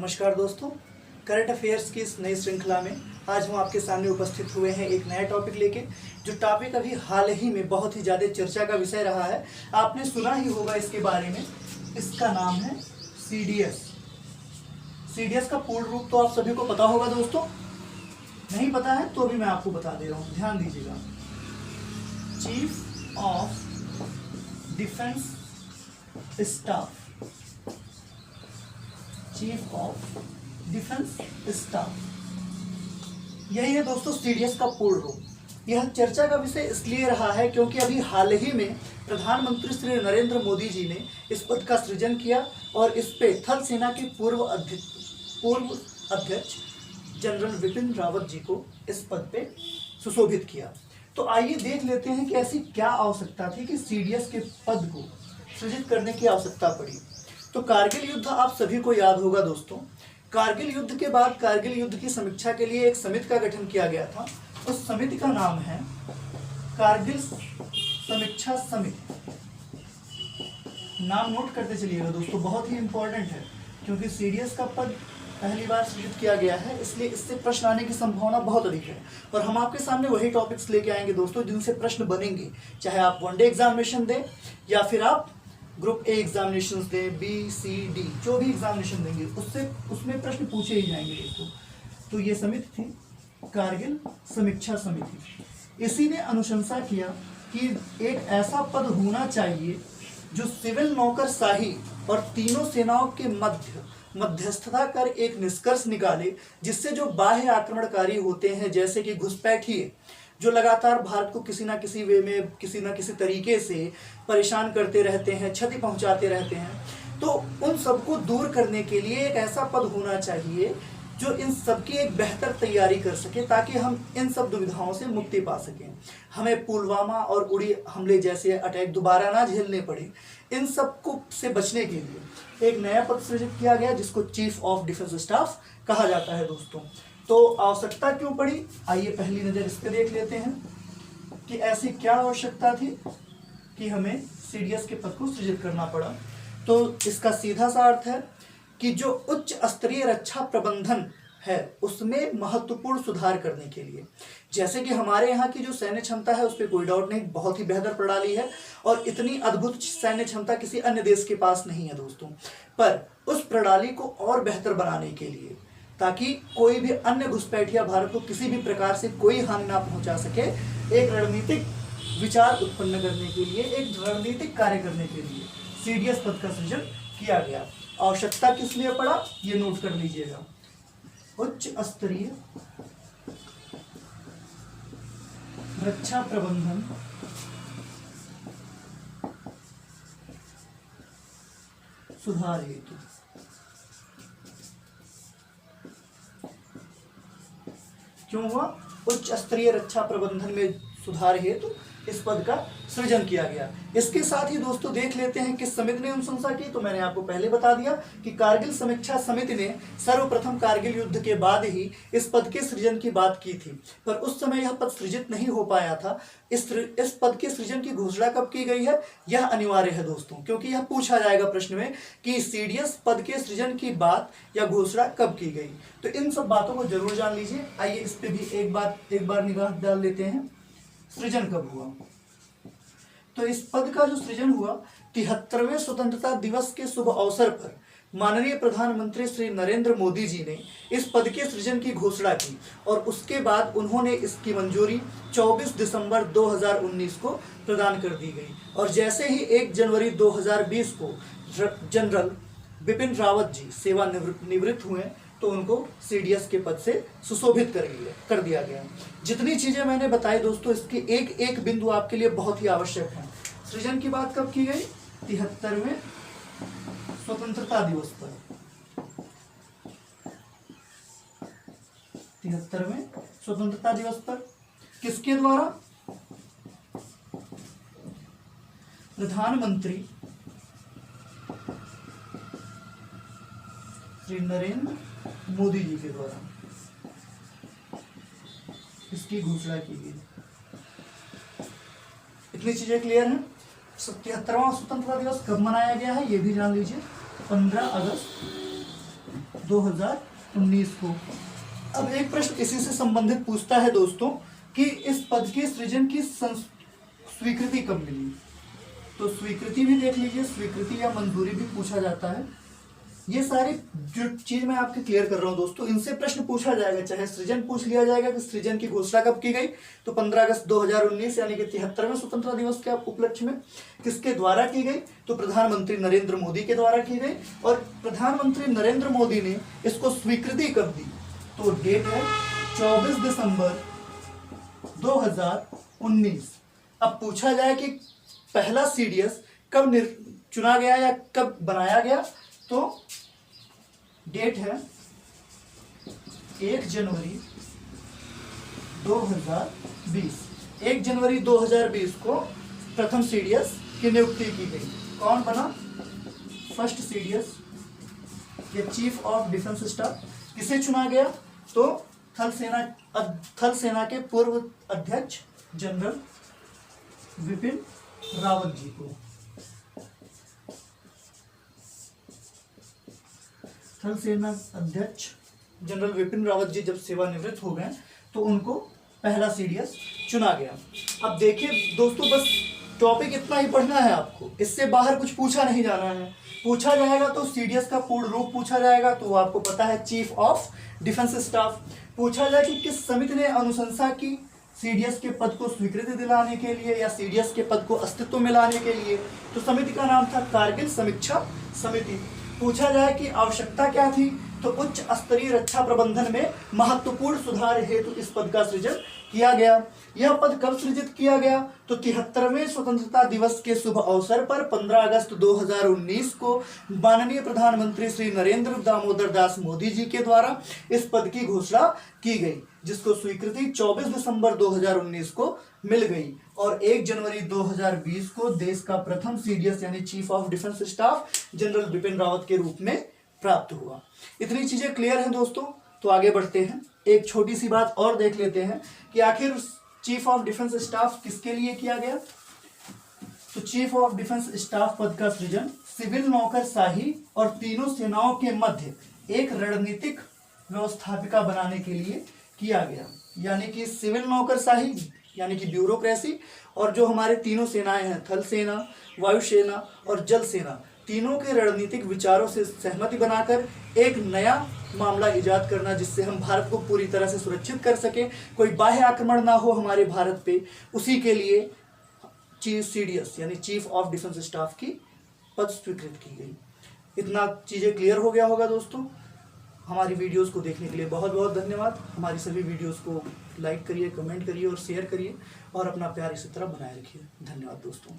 नमस्कार दोस्तों, current affairs की इस नई श्रृंखला में आज हम आपके सामने उपस्थित हुए हैं एक नया टॉपिक लेके। जो टॉपिक अभी हाल ही में बहुत ही ज़्यादा चर्चा का विषय रहा है, आपने सुना ही होगा इसके बारे में। इसका नाम है सीडीएस। सीडीएस का पूर्ण रूप तो आप सभी को पता होगा दोस्तों। नहीं पता है तो भी मैं आपको बता दे रहा हूँ, ध्यान दीजिएगा। Chief of defence staff, chief of defence staff, यही है दोस्तों सीडीएस का पूर्ण रूप। यह चर्चा का विषय इसलिए रहा है क्योंकि अभी हाल ही में प्रधानमंत्री श्री नरेंद्र मोदी जी ने इस पद का सृजन किया और इस पे थल सेना के पूर्व अध्यक्ष जनरल बिपिन रावत जी को इस पद पे सुशोभित किया। तो आइए देख लेते हैं कि ऐसी क्या आवश्यकता थी कि सीडीएस के पद को सृजित करने की आवश्यकता पड़ी। तो कारगिल युद्ध आप सभी को याद होगा दोस्तों। कारगिल युद्ध के बाद कारगिल युद्ध की समीक्षा के लिए एक समिति का गठन किया गया था। उस समिति का नाम है कारगिल समीक्षा समिति। नाम नोट करते चलिएगा दोस्तों, बहुत ही इंपॉर्टेंट है क्योंकि सीडीएस का पद पहली बार सृजित किया गया है, इसलिए इससे प्रश्न आने की संभावना बहुत अधिक है। और हम आपके सामने वही टॉपिक्स लेके आएंगे दोस्तों जिनसे प्रश्न बनेंगे, चाहे आप वनडे एग्जामिनेशन दें या फिर आप ग्रुप ए एग्जामिनेशन दें, बी सी डी जो भी एग्जामिनेशन देंगे उसमें प्रश्न पूछे ही जाएंगे दोस्तों। तो ये समिति थी कारगिल समीक्षा समिति। इसी ने अनुशंसा किया कि एक ऐसा पद होना चाहिए जो सिविल नौकरशाही और तीनों सेनाओं के मध्यस्थता कर एक निष्कर्ष निकाले, जिससे जो बाह्य आक्रमणकारी होते हैं जैसे कि घुसपैठिए जो लगातार भारत को किसी ना किसी वे में किसी ना किसी तरीके से परेशान करते रहते हैं, क्षति पहुंचाते रहते हैं, तो उन सबको दूर करने के लिए एक ऐसा पद होना चाहिए जो इन सबकी एक बेहतर तैयारी कर सके, ताकि हम इन सब दुविधाओं से मुक्ति पा सकें। हमें पुलवामा और उड़ी हमले जैसे अटैक दोबारा ना झेलने पड़े। इन सब को से बचने के लिए एक नया पद सृजित किया गया जिसको चीफ ऑफ डिफेंस स्टाफ कहा जाता है दोस्तों। तो आवश्यकता क्यों पड़ी, आइए पहली नज़र इस पर देख लेते हैं कि ऐसी क्या आवश्यकता थी कि हमें सीडीएस के पद को सृजित करना पड़ा। तो इसका सीधा सा अर्थ है कि जो उच्च स्तरीय रक्षा प्रबंधन है उसमें महत्वपूर्ण सुधार करने के लिए। जैसे कि हमारे यहाँ की जो सैन्य क्षमता है उस पर कोई डाउट नहीं, बहुत ही बेहतर प्रणाली है और इतनी अद्भुत सैन्य क्षमता किसी अन्य देश के पास नहीं है दोस्तों। पर उस प्रणाली को और बेहतर बनाने के लिए, ताकि कोई भी अन्य घुसपैठिया भारत को किसी भी प्रकार से कोई हानि ना पहुंचा सके, एक रणनीतिक विचार उत्पन्न करने के लिए, एक रणनीतिक कार्य करने के लिए सीडीएस पद का सृजन किया गया। आवश्यकता किस लिए पड़ा ये नोट कर लीजिएगा। उच्च स्तरीय रक्षा प्रबंधन सुधार हेतु। क्यों हुआ? उच्च स्तरीय रक्षा प्रबंधन में सुधार हेतु इस पद का सृजन किया गया। इसके साथ ही दोस्तों देख लेते हैं किस समिति ने अनुशंसा की। तो मैंने आपको पहले बता दिया कि कारगिल समीक्षा समिति ने सर्वप्रथम कारगिल युद्ध के बाद ही इस पद के सृजन की बात की थी, पर उस समय यह पद सृजित नहीं हो पाया था। इस पद के सृजन की घोषणा कब की गई है यह अनिवार्य है दोस्तों, क्योंकि यह पूछा जाएगा प्रश्न में कि सीडीएस पद के सृजन की बात या घोषणा कब की गई। तो इन सब बातों को जरूर जान लीजिए। आइए इस पे भी एक बार निगाह डाल लेते हैं। सृजन कब हुआ? तो इस पद का जो सृजन हुआ 73वें स्वतंत्रता दिवस के शुभ अवसर पर माननीय प्रधानमंत्री श्री नरेंद्र मोदी जी ने इस पद के सृजन की घोषणा की और उसके बाद उन्होंने इसकी मंजूरी 24 दिसंबर 2019 को प्रदान कर दी गई। और जैसे ही 1 जनवरी 2020 को जनरल बिपिन रावत जी सेवानिवृत्त हुए तो उनको सीडीएस के पद से सुशोभित कर दिया गया। जितनी चीजें मैंने बताई दोस्तों, इसके एक एक बिंदु आपके लिए बहुत ही आवश्यक है। सृजन की बात कब की गई? 73वें स्वतंत्रता दिवस पर। 73वें स्वतंत्रता दिवस पर किसके द्वारा? प्रधानमंत्री श्री नरेंद्र मोदी जी के द्वारा इसकी घोषणा की गई। इतनी चीजें क्लियर हैं। 77वां स्वतंत्रता दिवस कब मनाया गया है ये भी जान लीजिए। 15 अगस्त 2019 को। अब एक प्रश्न इसी से संबंधित पूछता है दोस्तों कि इस पद के सृजन की स्वीकृति कब मिली। तो स्वीकृति भी देख लीजिए, स्वीकृति या मंजूरी भी पूछा जाता है। ये सारी जो चीज मैं आपके क्लियर कर रहा हूँ दोस्तों, इनसे प्रश्न पूछा जाएगा, चाहे सृजन पूछ लिया जाएगा कि सृजन की घोषणा कब की गई, तो 15 अगस्त 2019 यानी कि 73वें स्वतंत्रता दिवस के उपलक्ष्य में। किसके द्वारा की गई, तो प्रधानमंत्री नरेंद्र मोदी के द्वारा की गई। और प्रधानमंत्री नरेंद्र मोदी ने इसको स्वीकृति कब दी, तो डेट है 24 दिसंबर 2019। अब पूछा जाए कि पहला सीडीएस कब चुना गया या कब बनाया गया, तो डेट है 1 जनवरी 2020। 1 जनवरी 2020 को प्रथम सीडीएस की नियुक्ति की गई। कौन बना फर्स्ट सीडीएस या चीफ ऑफ डिफेंस स्टाफ? किसे चुना गया, तो थल सेना के पूर्व अध्यक्ष जनरल विपिन रावत जी को। थल सेना अध्यक्ष जनरल विपिन रावत जी जब सेवानिवृत्त हो गए तो उनको पहला सीडीएस चुना गया। अब देखिए दोस्तों, बस टॉपिक इतना ही पढ़ना है आपको, इससे बाहर कुछ पूछा नहीं जाना है। पूछा जाएगा तो सीडीएस का पूर्ण रूप पूछा जाएगा, तो वो आपको पता है चीफ ऑफ डिफेंस स्टाफ। पूछा जाए कि किस समिति ने अनुशंसा की सीडीएस के पद को स्वीकृति दिलाने के लिए या सीडीएस के पद को अस्तित्व में लाने के लिए, तो समिति का नाम था कारगिल समीक्षा समिति। पूछा जाए कि आवश्यकता क्या थी, तो उच्च स्तरीय रक्षा प्रबंधन में महत्वपूर्ण सुधार हेतु इस पद का सृजन किया गया। यह पद कब सृजित किया गया, तो 73वें स्वतंत्रता दिवस के शुभ अवसर पर 15 अगस्त 2019 को माननीय प्रधानमंत्री श्री नरेंद्र दामोदर दास मोदी जी के द्वारा इस पद की घोषणा की गई, जिसको स्वीकृति 24 दिसंबर 2019 को मिल गई। और 1 जनवरी 2020 को देश का प्रथम सीडीएस यानी chief of defence staff general Bipin Rawat के रूप में प्राप्त हुआ। इतनी चीजें क्लियर हैं दोस्तों, तो आगे बढ़ते हैं। एक छोटी सी बात और देख लेते हैं कि आखिर चीफ ऑफ डिफेंस स्टाफ किसके लिए किया गया। तो चीफ ऑफ डिफेंस स्टाफ पद का सृजन सिविल नौकरशाही और तीनों सेनाओं के मध्य एक रणनीतिक व्यवस्थापिका बनाने के लिए किया गया। यानी कि सिविल नौकरशाही यानी कि ब्यूरोक्रेसी, और जो हमारे तीनों सेनाएं हैं, थल सेना, वायुसेना और जल सेना, तीनों के रणनीतिक विचारों से सहमति बनाकर एक नया मामला इजाद करना, जिससे हम भारत को पूरी तरह से सुरक्षित कर सके, कोई बाह्य आक्रमण ना हो हमारे भारत पे, उसी के लिए चीफ सीडीएस यानी चीफ ऑफ डिफेंस स्टाफ की पद स्वीकृत की गई। इतना चीज़ें क्लियर हो गया होगा दोस्तों। हमारी वीडियोस को देखने के लिए बहुत बहुत धन्यवाद। हमारी सभी वीडियोस को लाइक करिए, कमेंट करिए और शेयर करिए, और अपना प्यार इसी तरह बनाए रखिए। धन्यवाद दोस्तों।